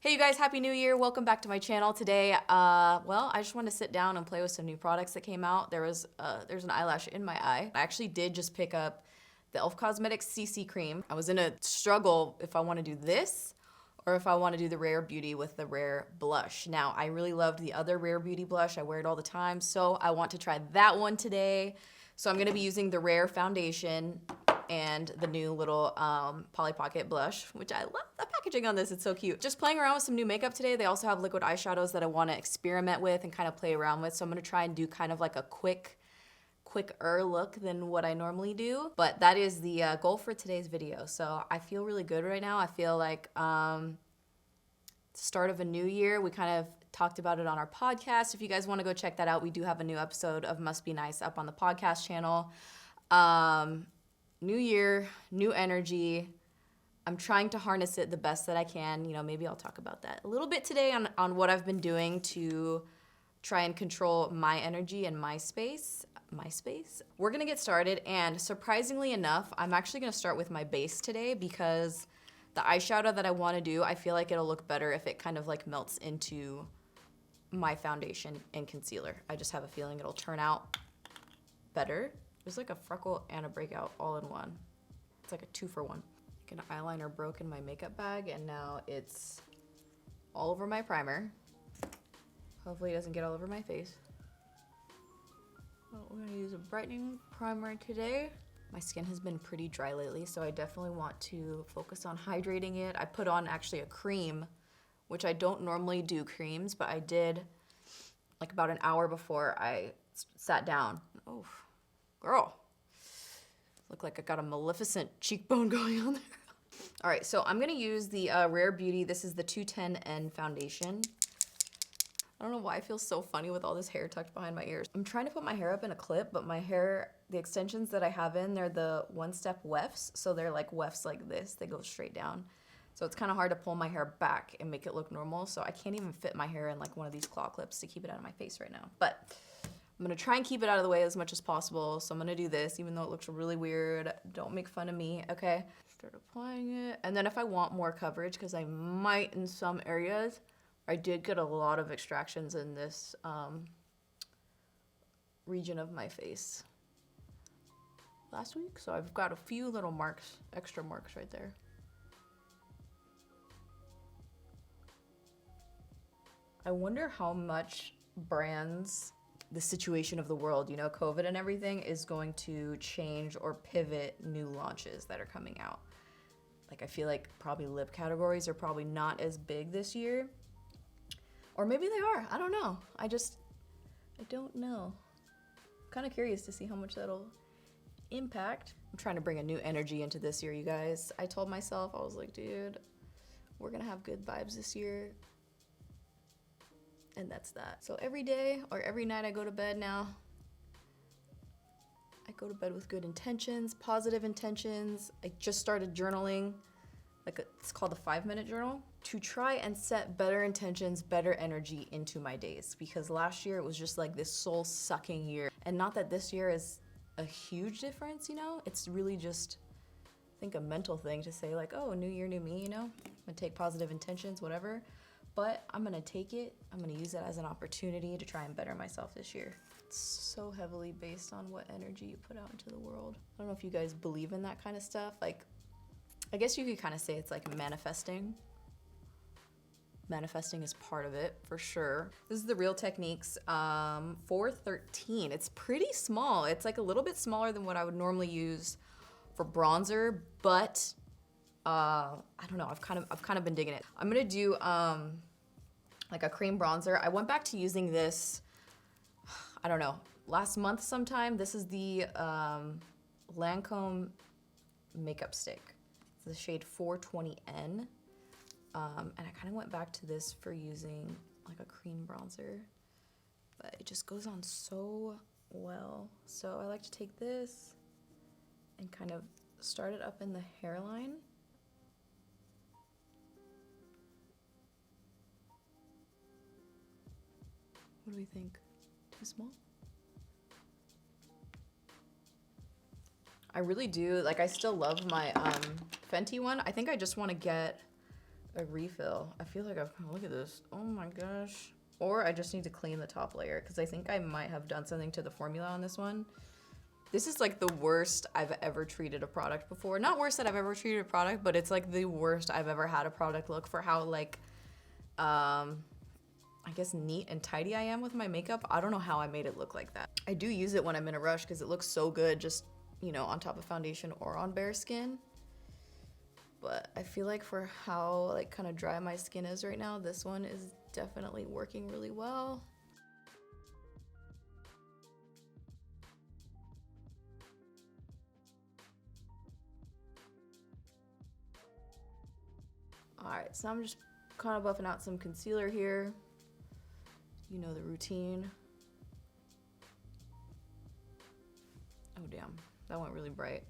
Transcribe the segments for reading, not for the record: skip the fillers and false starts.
Hey you guys, Happy New Year. Welcome back to my channel. Today, I just wanted to sit down and play with some new products that came out. There's an eyelash in my eye. I actually did just pick up the e.l.f. Cosmetics CC Cream. I was in a struggle if I want to do this or if I want to do the Rare Beauty with the Rare Blush. Now, I really loved the other Rare Beauty blush. I wear it all the time, so I want to try that one today. So I'm going to be using the Rare Foundation and the new little Polly Pocket blush, which I love the packaging on this. It's so cute. Just playing around with some new makeup today. They also have liquid eyeshadows that I want to experiment with and kind of play around with. So I'm going to try and do kind of like a quicker look than what I normally do. But that is the goal for today's video. So I feel really good right now. I feel like start of a new year. We kind of talked about it on our podcast. If you guys want to go check that out, we do have a new episode of Must Be Nice up on the podcast channel. New year, new energy. I'm trying to harness it the best that I can. You know, maybe I'll talk about that a little bit today on what I've been doing to try and control my energy and my space. We're gonna get started, and surprisingly enough, I'm actually gonna start with my base today because the eyeshadow that I wanna do, I feel like it'll look better if it kind of like melts into my foundation and concealer. I just have a feeling it'll turn out better. There's like a freckle and a breakout all in one. It's like a 2-for-1. An eyeliner broke in my makeup bag and now it's all over my primer. Hopefully it doesn't get all over my face. Well, we're gonna use a brightening primer today. My skin has been pretty dry lately, so I definitely want to focus on hydrating it. I put on actually a cream, which I don't normally do creams, but I did like about an hour before I sat down. Oh. Girl, look like I got a Maleficent cheekbone going on there. All right, so I'm gonna use the Rare Beauty. This is the 210N foundation. I don't know why I feel so funny with all this hair tucked behind my ears. I'm trying to put my hair up in a clip, but my hair, the extensions that I have in, they're the one-step wefts. So they're like wefts like this, they go straight down. So it's kind of hard to pull my hair back and make it look normal. So I can't even fit my hair in like one of these claw clips to keep it out of my face right now. But I'm gonna try and keep it out of the way as much as possible. So I'm gonna do this, even though it looks really weird. Don't make fun of me, okay? Start applying it. And then if I want more coverage, because I might in some areas, I did get a lot of extractions in this region of my face last week. So I've got a few little marks, extra marks right there. I wonder how much brands, the situation of the world, you know, COVID and everything, is going to change or pivot new launches that are coming out. Like I feel like probably lip categories are probably not as big this year. Or maybe they are, I don't know. I don't know. I'm kind of curious to see how much that'll impact. I'm trying to bring a new energy into this year, you guys. I told myself, I was like, dude, we're gonna have good vibes this year. And that's that. So every day or every night I go to bed now, I go to bed with good intentions, positive intentions. I just started journaling, it's called the 5-minute journal, to try and set better intentions, better energy into my days. Because last year it was just like this soul-sucking year. And not that this year is a huge difference, you know? It's really just, I think, a mental thing to say like, oh, new year, new me, you know? I'm gonna take positive intentions, whatever. But I'm gonna take it, I'm gonna use it as an opportunity to try and better myself this year. It's so heavily based on what energy you put out into the world. I don't know if you guys believe in that kind of stuff. Like, I guess you could kind of say it's like manifesting. Manifesting is part of it, for sure. This is the Real Techniques 413. It's pretty small. It's like a little bit smaller than what I would normally use for bronzer, but I don't know, I've kind of been digging it. I'm gonna do like a cream bronzer. I went back to using this, I don't know, last month sometime. This is the Lancome makeup stick. It's the shade 420N. And I kind of went back to this for using like a cream bronzer, but it just goes on so well. So I like to take this and kind of start it up in the hairline. What do we think? Too small? I really do, like I still love my Fenty one. I think I just want to get a refill. I feel like I've, look at this. Oh my gosh. Or I just need to clean the top layer because I think I might have done something to the formula on this one. This is like the worst I've ever treated a product before. Not worst that I've ever treated a product, but it's like the worst I've ever had a product look for how like, I guess neat and tidy I am with my makeup. I don't know how I made it look like that. I do use it when I'm in a rush because it looks so good just, you know, on top of foundation or on bare skin. But I feel like for how like kind of dry my skin is right now, this one is definitely working really well. All right, so I'm just kind of buffing out some concealer here. You know the routine. Oh damn, that went really bright.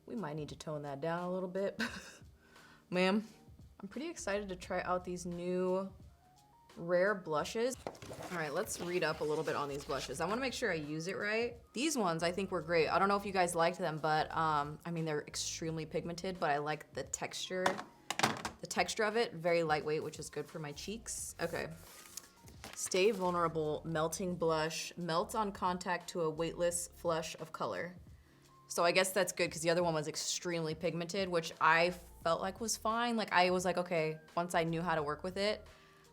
We might need to tone that down a little bit. Ma'am, I'm pretty excited to try out these new rare blushes. All right, let's read up a little bit on these blushes. I wanna make sure I use it right. These ones I think were great. I don't know if you guys liked them, but I mean, they're extremely pigmented, but I like the texture. The texture of it, very lightweight, which is good for my cheeks. Okay. Stay Vulnerable Melting Blush. Melts on contact to a weightless flush of color. So I guess that's good because the other one was extremely pigmented, which I felt like was fine. Like I was like, okay, once I knew how to work with it,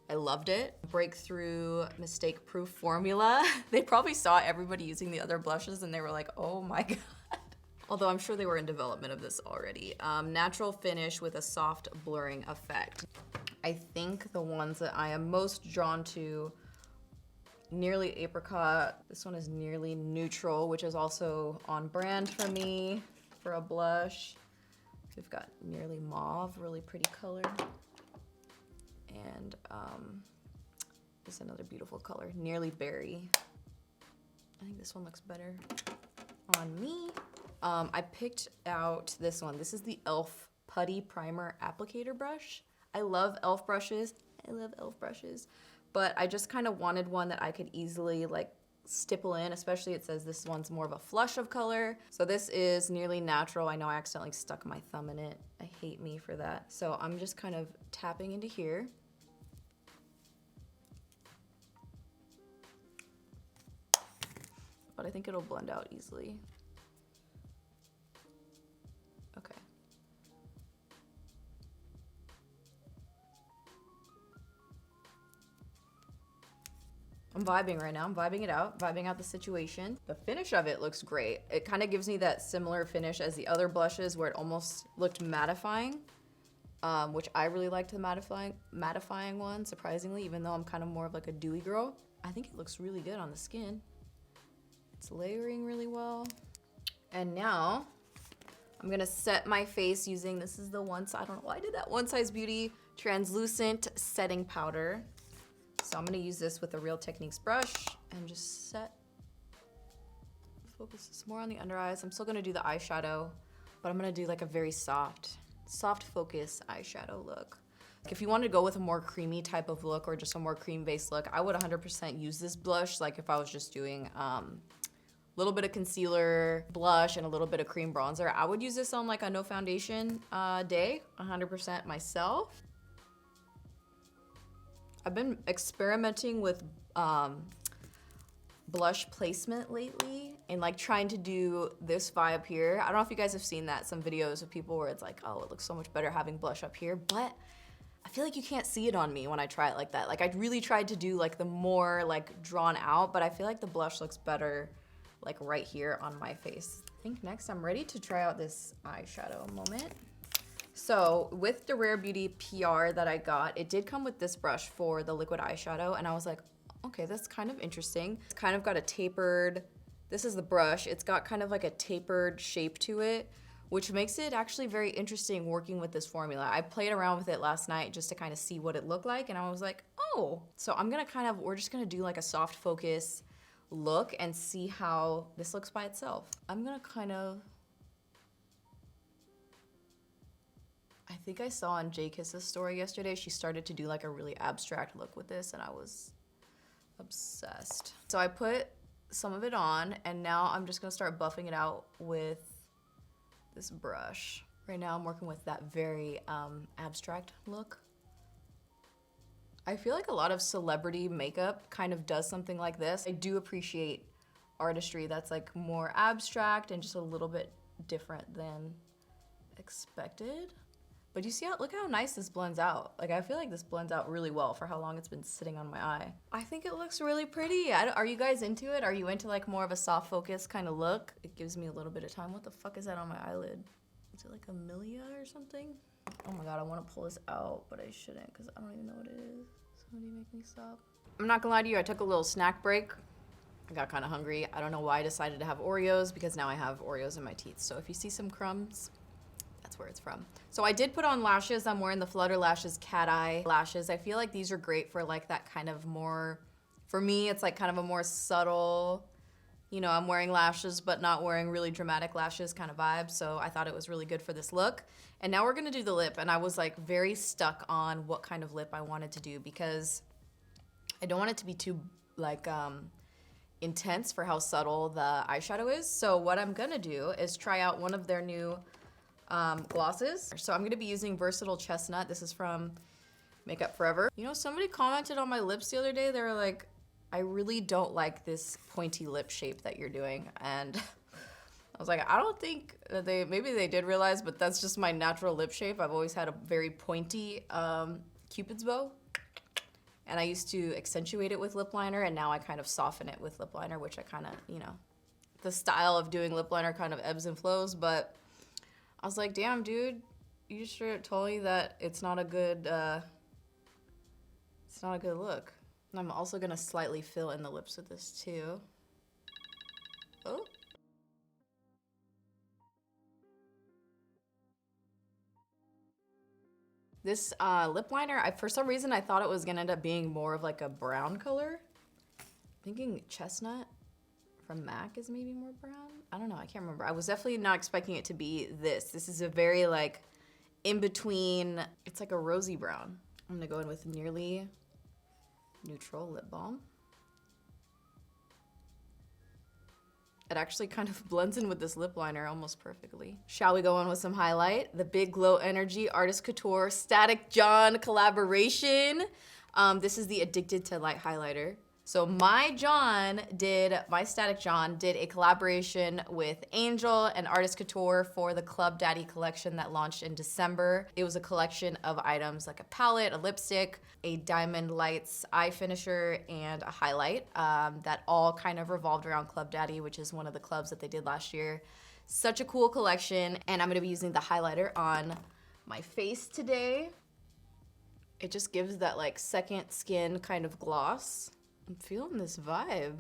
I loved it. Breakthrough Mistake Proof Formula. They probably saw everybody using the other blushes and they were like, oh my God. Although I'm sure they were in development of this already. Natural finish with a soft blurring effect. I think the ones that I am most drawn to, Nearly Apricot. This one is Nearly Neutral, which is also on brand for me for a blush. We've got Nearly Mauve, really pretty color. And this is another beautiful color, Nearly Berry. I think this one looks better on me. I picked out this one. This is the e.l.f. Putty Primer Applicator Brush. I love e.l.f. brushes. I love e.l.f. brushes. But I just kind of wanted one that I could easily like stipple in, especially it says this one's more of a flush of color. So this is Nearly Natural. I know I accidentally stuck my thumb in it. I hate me for that. So I'm just kind of tapping into here. But I think it'll blend out easily. Okay. I'm vibing right now. I'm vibing it out, vibing out the situation. The finish of it looks great. It kind of gives me that similar finish as the other blushes where it almost looked mattifying, which I really liked the mattifying one, surprisingly, even though I'm kind of more of like a dewy girl. I think it looks really good on the skin. It's layering really well. And now I'm gonna set my face using, this is the I don't know why I did that, One Size Beauty Translucent Setting Powder. So I'm gonna use this with a Real Techniques brush and just focus this more on the under eyes. I'm still gonna do the eyeshadow, but I'm gonna do like a very soft focus eyeshadow look. Like if you wanted to go with a more creamy type of look or just a more cream-based look, I would 100% use this blush. Like if I was just doing little bit of concealer, blush, and a little bit of cream bronzer. I would use this on like a no foundation day, 100% myself. I've been experimenting with blush placement lately and like trying to do this vibe here. I don't know if you guys have seen that, some videos of people where it's like, oh, it looks so much better having blush up here, but I feel like you can't see it on me when I try it like that. Like I really tried to do like the more like drawn out, but I feel like the blush looks better like right here on my face. I think next I'm ready to try out this eyeshadow moment. So with the Rare Beauty PR that I got, it did come with this brush for the liquid eyeshadow, and I was like, okay, that's kind of interesting. It's kind of got a tapered, this is the brush, it's got kind of like a tapered shape to it, which makes it actually very interesting working with this formula. I played around with it last night just to kind of see what it looked like, and I was like, oh. So I'm gonna we're just gonna do like a soft focus look and see how this looks by itself. I'm gonna I think I saw on J Kiss's story yesterday, she started to do like a really abstract look with this and I was obsessed. So I put some of it on and now I'm just gonna start buffing it out with this brush. Right now I'm working with that very abstract look. I feel like a lot of celebrity makeup kind of does something like this. I do appreciate artistry that's like more abstract and just a little bit different than expected. But you see how, look how nice this blends out. Like I feel like this blends out really well for how long it's been sitting on my eye. I think it looks really pretty. Are you guys into it? Are you into like more of a soft focus kind of look? It gives me a little bit of time. What the fuck is that on my eyelid? Is it like a milia or something? Oh my God, I wanna pull this out, but I shouldn't because I don't even know what it is. Somebody make me stop. I'm not gonna lie to you, I took a little snack break. I got kind of hungry. I don't know why I decided to have Oreos because now I have Oreos in my teeth. So if you see some crumbs, that's where it's from. So I did put on lashes. I'm wearing the Flutter Lashes cat eye lashes. I feel like these are great for like that kind of more, for me, it's like kind of a more subtle, you know, I'm wearing lashes but not wearing really dramatic lashes kind of vibe. So I thought it was really good for this look. And now we're gonna do the lip. And I was like very stuck on what kind of lip I wanted to do because I don't want it to be too like, intense for how subtle the eyeshadow is. So what I'm gonna do is try out one of their new glosses. So I'm gonna be using Versatile Chestnut. This is from Makeup Forever. You know, somebody commented on my lips the other day. They were like, I really don't like this pointy lip shape that you're doing. And I was like, I don't think that maybe they did realize, but that's just my natural lip shape. I've always had a very pointy Cupid's bow. And I used to accentuate it with lip liner, and now I kind of soften it with lip liner, which I kind of, you know, the style of doing lip liner kind of ebbs and flows, but I was like, damn, dude, you sure told me that it's not a good look. And I'm also gonna slightly fill in the lips with this too. Oh. This lip liner, for some reason, I thought it was gonna end up being more of like a brown color. Thinking chestnut from MAC is maybe more brown. I don't know, I can't remember. I was definitely not expecting it to be this. This is a very like in between, it's like a rosy brown. I'm gonna go in with Nearly Neutral Lip Balm. It actually kind of blends in with this lip liner almost perfectly. Shall we go in with some highlight? The Big Glow Energy Artist Couture Static John collaboration. This is the Addicted to Light highlighter. So my Static John did a collaboration with Angel and Artist Couture for the Club Daddy collection that launched in December. It was a collection of items like a palette, a lipstick, a Diamond Lights eye finisher, and a highlight that all kind of revolved around Club Daddy, which is one of the clubs that they did last year. Such a cool collection, and I'm gonna be using the highlighter on my face today. It just gives that like second skin kind of gloss. I'm feeling this vibe.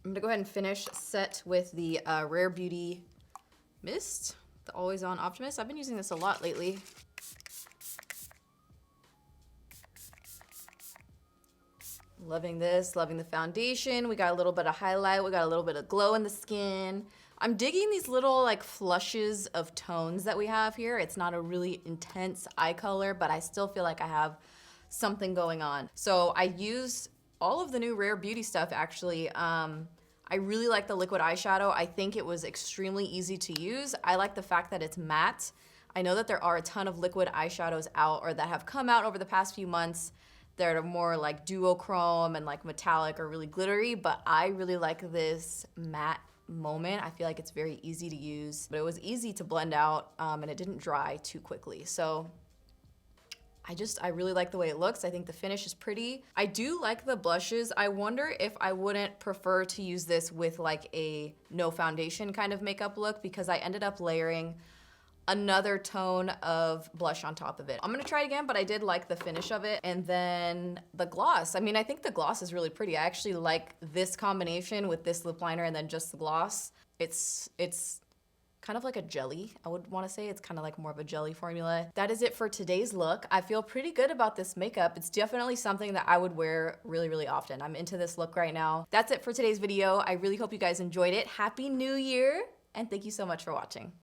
I'm gonna go ahead and finish set with the Rare Beauty Mist, the Always On Optimist. I've been using this a lot lately. Loving this, loving the foundation. We got a little bit of highlight, we got a little bit of glow in the skin. I'm digging these little like flushes of tones that we have here. It's not a really intense eye color, but I still feel like I have something going on. So I use all of the new Rare Beauty stuff actually. I really like the liquid eyeshadow. I think it was extremely easy to use. I like the fact that it's matte. I know that there are a ton of liquid eyeshadows out or that have come out over the past few months that are more like duochrome and like metallic or really glittery, but I really like this matte moment. I feel like it's very easy to use, but it was easy to blend out and it didn't dry too quickly. So I really like the way it looks. I think the finish is pretty. I do like the blushes. I wonder if I wouldn't prefer to use this with like a no foundation kind of makeup look because I ended up layering another tone of blush on top of it. I'm gonna try it again, but I did like the finish of it. And then the gloss. I mean, I think the gloss is really pretty. I actually like this combination with this lip liner and then just the gloss. It's kind of like a jelly, I would wanna say. It's kind of like more of a jelly formula. That is it for today's look. I feel pretty good about this makeup. It's definitely something that I would wear really, really often. I'm into this look right now. That's it for today's video. I really hope you guys enjoyed it. Happy New Year, and thank you so much for watching.